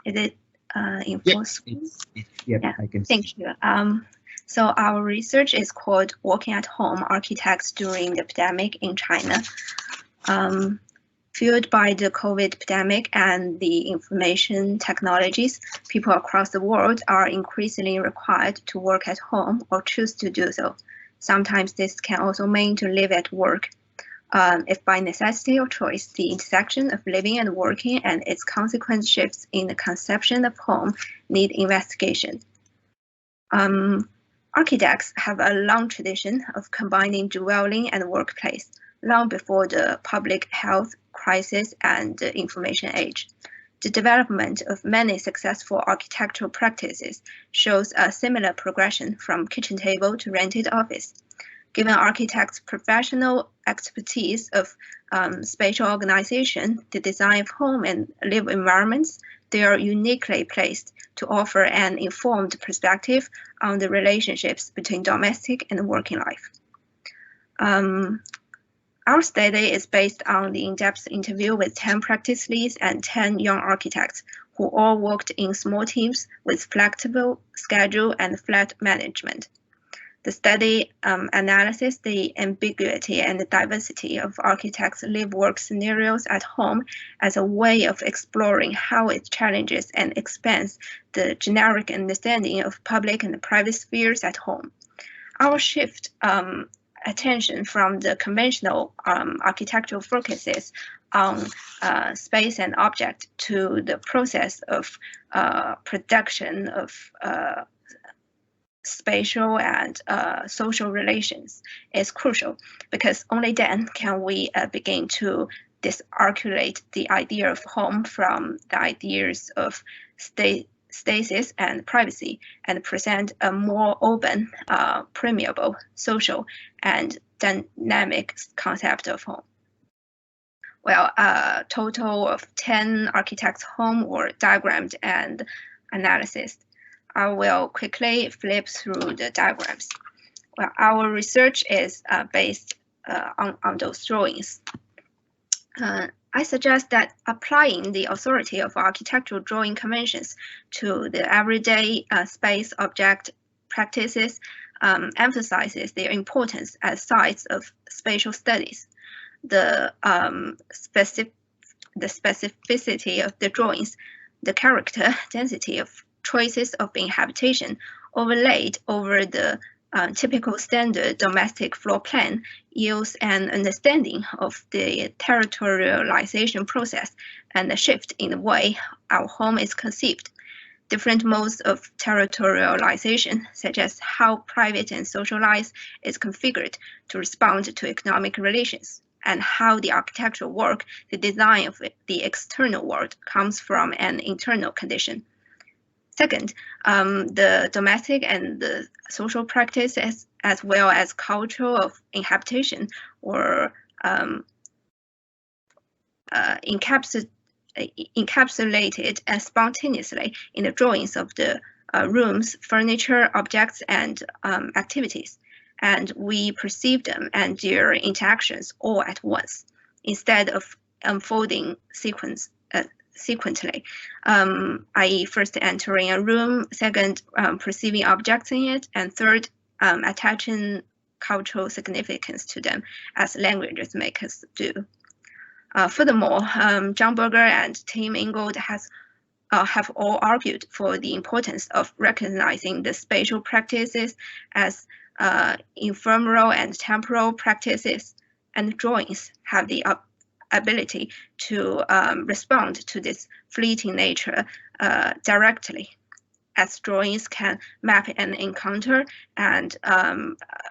Is it in full screen? Yeah, I can see. Thank you. So our research is called Working at Home Architects During the Epidemic in China. Fueled by the COVID epidemic and the information technologies, people across the world are increasingly required to work at home or choose to do so. Sometimes this can also mean to live at work. If by necessity or choice, the intersection of living and working and its consequent shifts in the conception of home need investigation. Architects have a long tradition of combining dwelling and workplace, long before the public health crisis and the information age. The development of many successful architectural practices shows a similar progression from kitchen table to rented office. Given architects' professional expertise of spatial organization, the design of home and live environments, they are uniquely placed to offer an informed perspective on the relationships between domestic and working life. Our study is based on the in-depth interview with 10 practice leads and 10 young architects who all worked in small teams with flexible schedule and flat management. The study analyzes the ambiguity and the diversity of architects' live-work scenarios at home as a way of exploring how it challenges and expands the generic understanding of public and private spheres at home. Our shift attention from the conventional architectural focuses on space and object to the process of production of spatial and social relations is crucial, because only then can we begin to disarticulate the idea of home from the ideas of stasis and privacy, and present a more open, permeable, social, and dynamic concept of home. Well, a total of 10 architects' homes were diagrammed and analyzed. I will quickly flip through the diagrams. Well, our research is based on those drawings. I suggest that applying the authority of architectural drawing conventions to the everyday space object practices emphasizes their importance as sites of spatial studies. The specificity of the drawings, the character density of choices of inhabitation overlaid over the typical standard domestic floor plan yields an understanding of the territorialization process and the shift in the way our home is conceived. Different modes of territorialization, such as how private and social life is configured to respond to economic relations, and how the architectural work, the design of the external world, comes from an internal condition. Second, the domestic and the social practices, as well as culture of inhabitation, were encapsulated spontaneously in the drawings of the rooms, furniture, objects, and activities, and we perceive them and their interactions all at once, instead of unfolding sequentially, i.e. first entering a room, second perceiving objects in it, and third attaching cultural significance to them, as languages make us do. Furthermore, John Berger and Tim Ingold have all argued for the importance of recognizing the spatial practices as ephemeral and temporal practices, and drawings have the ability to respond to this fleeting nature directly, as drawings can map an encounter and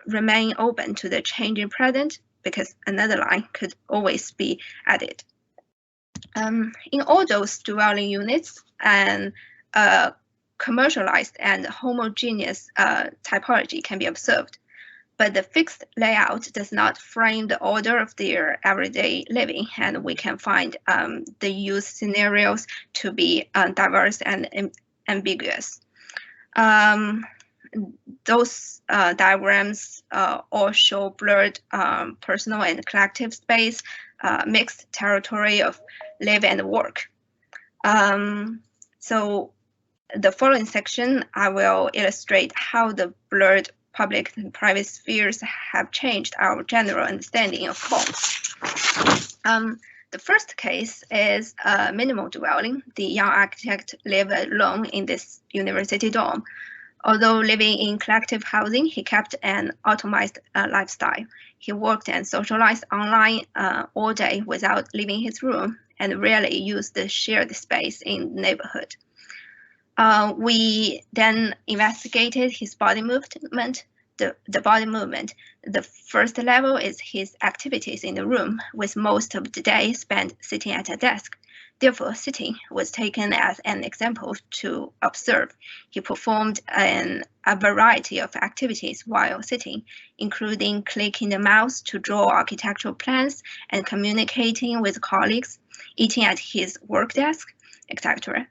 remain open to the changing present, because another line could always be added. In all those dwelling units, and commercialized and homogeneous typology can be observed, but the fixed layout does not frame the order of their everyday living, and we can find the use scenarios to be diverse and ambiguous. Those diagrams all show blurred personal and collective space, mixed territory of live and work. So the following section, I will illustrate how the blurred public and private spheres have changed our general understanding of home. The first case is a minimal dwelling. The young architect lived alone in this university dorm. Although living in collective housing, he kept an automized lifestyle. He worked and socialized online all day without leaving his room, and rarely used the shared space in the neighborhood. We then investigated his body movement. The body movement. The first level is his activities in the room, with most of the day spent sitting at a desk. Therefore, sitting was taken as an example to observe. He performed a variety of activities while sitting, including clicking the mouse to draw architectural plans and communicating with colleagues, eating at his work desk, etc.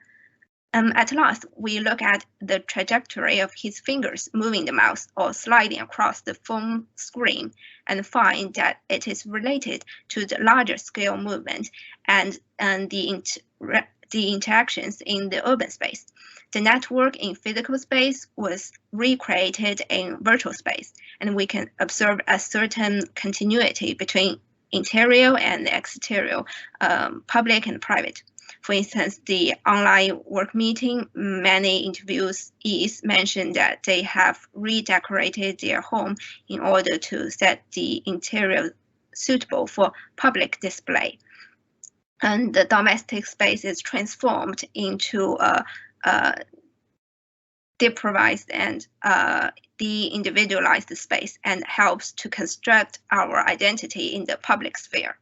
At last, we look at the trajectory of his fingers moving the mouse or sliding across the phone screen and find that it is related to the larger scale movement and the interactions in the urban space. The network in physical space was recreated in virtual space, and we can observe a certain continuity between interior and exterior, public and private. For instance, the online work meeting, many interviewees mentioned that they have redecorated their home in order to set the interior suitable for public display. And the domestic space is transformed into a deprived and de-individualized space and helps to construct our identity in the public sphere.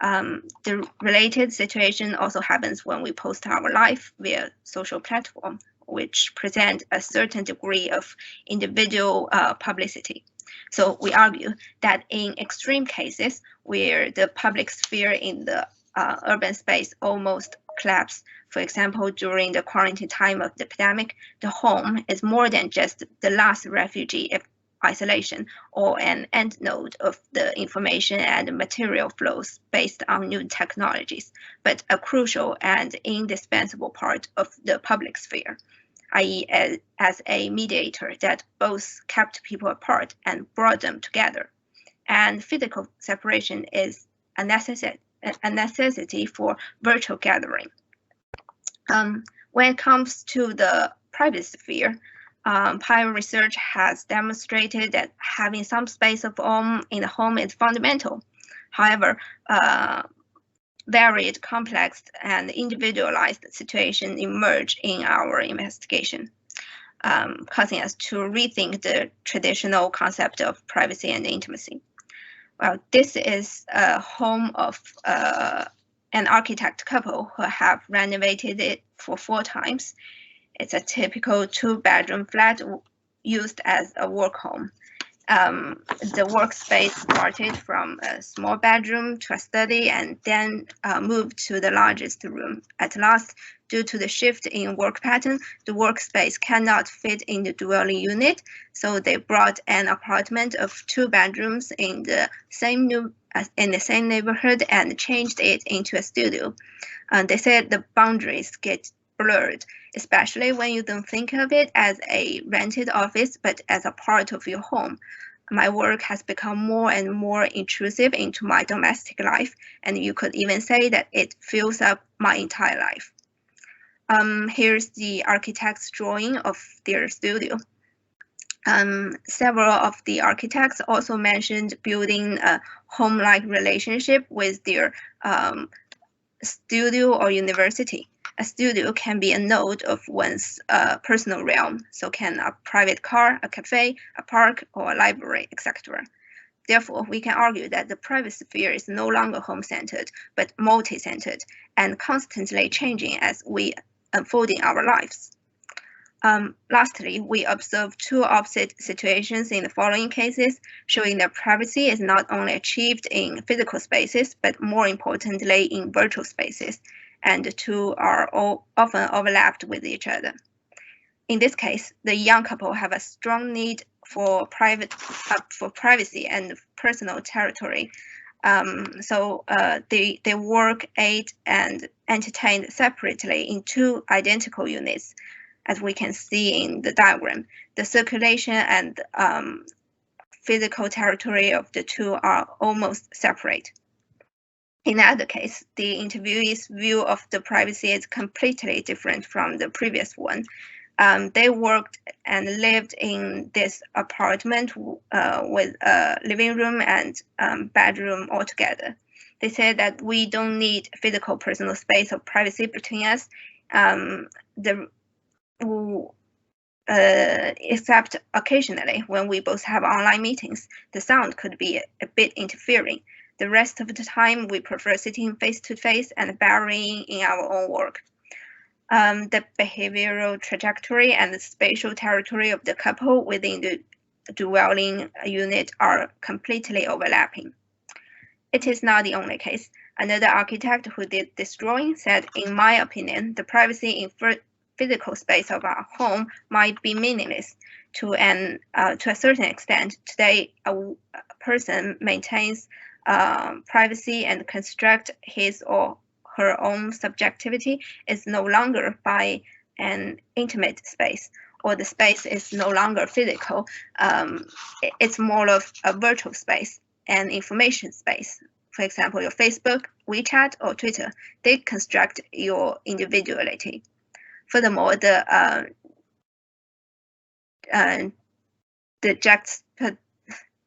The related situation also happens when we post our life via social platform, which present a certain degree of individual publicity. So we argue that in extreme cases where the public sphere in the urban space almost collapsed, for example, during the quarantine time of the pandemic, the home is more than just the last refugee isolation or an end node of the information and material flows based on new technologies, but a crucial and indispensable part of the public sphere, i.e. as a mediator that both kept people apart and brought them together. And physical separation is a necessity for virtual gathering. When it comes to the private sphere, prior research has demonstrated that having some space of home in the home is fundamental. However, varied, complex, and individualized situations emerge in our investigation, causing us to rethink the traditional concept of privacy and intimacy. Well, this is a home of an architect couple who have renovated it for 4 times. It's a typical 2-bedroom flat used as a work home. The workspace started from a small bedroom to a study and then moved to the largest room. At last, due to the shift in work pattern, the workspace cannot fit in the dwelling unit, so they brought an apartment of 2 bedrooms in the same neighborhood and changed it into a studio. They said the boundaries get blurred, especially when you don't think of it as a rented office, but as a part of your home. My work has become more and more intrusive into my domestic life, and you could even say that it fills up my entire life. Here's the architect's drawing of their studio. Several of the architects also mentioned building a home-like relationship with their studio or university. A studio can be a node of one's personal realm, so can a private car, a cafe, a park, or a library, etc. Therefore, we can argue that the private sphere is no longer home-centered, but multi-centered and constantly changing as we unfold in our lives. Lastly, we observe two opposite situations in the following cases, showing that privacy is not only achieved in physical spaces, but more importantly in virtual spaces, and the two are often overlapped with each other. In this case, the young couple have a strong need for privacy and personal territory. So they work, ate, and entertained separately in two identical units. As we can see in the diagram, the circulation and physical territory of the two are almost separate. In the other case, the interviewee's view of the privacy is completely different from the previous one. They worked and lived in this apartment with a living room and bedroom altogether. They said that we don't need physical personal space or privacy between us. Except occasionally when we both have online meetings, the sound could be a bit interfering. The rest of the time, we prefer sitting face to face and burying in our own work. The behavioral trajectory and the spatial territory of the couple within the dwelling unit are completely overlapping. It is not the only case. Another architect who did this drawing said, in my opinion, the privacy in physical space of our home might be meaningless to a certain extent. Today, a person maintains privacy and construct his or her own subjectivity is no longer by an intimate space, or the space is no longer physical. It's more of a virtual space, an information space. For example, your Facebook, WeChat, or Twitter, they construct your individuality. Furthermore, the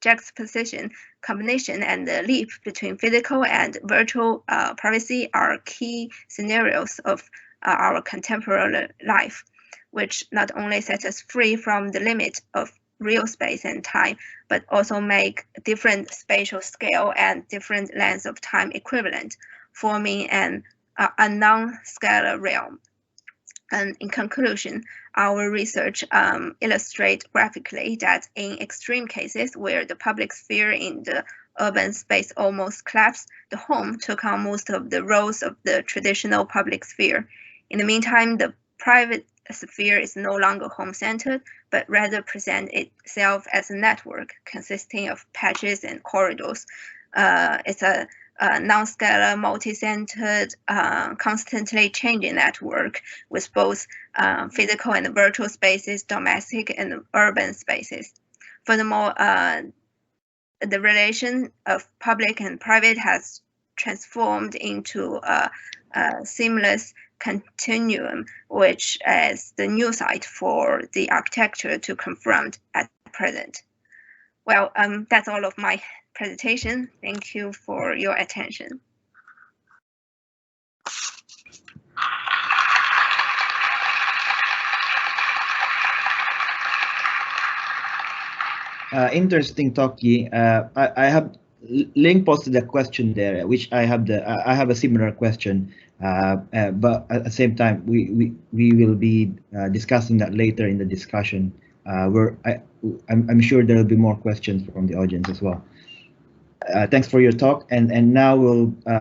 juxtaposition, combination, and the leap between physical and virtual privacy are key scenarios of our contemporary life, which not only set us free from the limit of real space and time, but also make different spatial scale and different lengths of time equivalent, forming a non-scalar realm. And in conclusion, our research illustrates graphically that in extreme cases where the public sphere in the urban space almost collapsed, the home took on most of the roles of the traditional public sphere. In the meantime, the private sphere is no longer home-centered, but rather presents itself as a network consisting of patches and corridors. It's a non-scalar, multi-centered, constantly changing network with both physical and virtual spaces, domestic and urban spaces. Furthermore, the relation of public and private has transformed into a seamless continuum, which is the new site for the architecture to confront at present. Well, that's all of my presentation. Thank you for your attention. Interesting talk, Yi. I have Ling posted a question there, which I have a similar question, but at the same time we will be discussing that later in the discussion. I'm sure there will be more questions from the audience as well. Thanks for your talk, and now we'll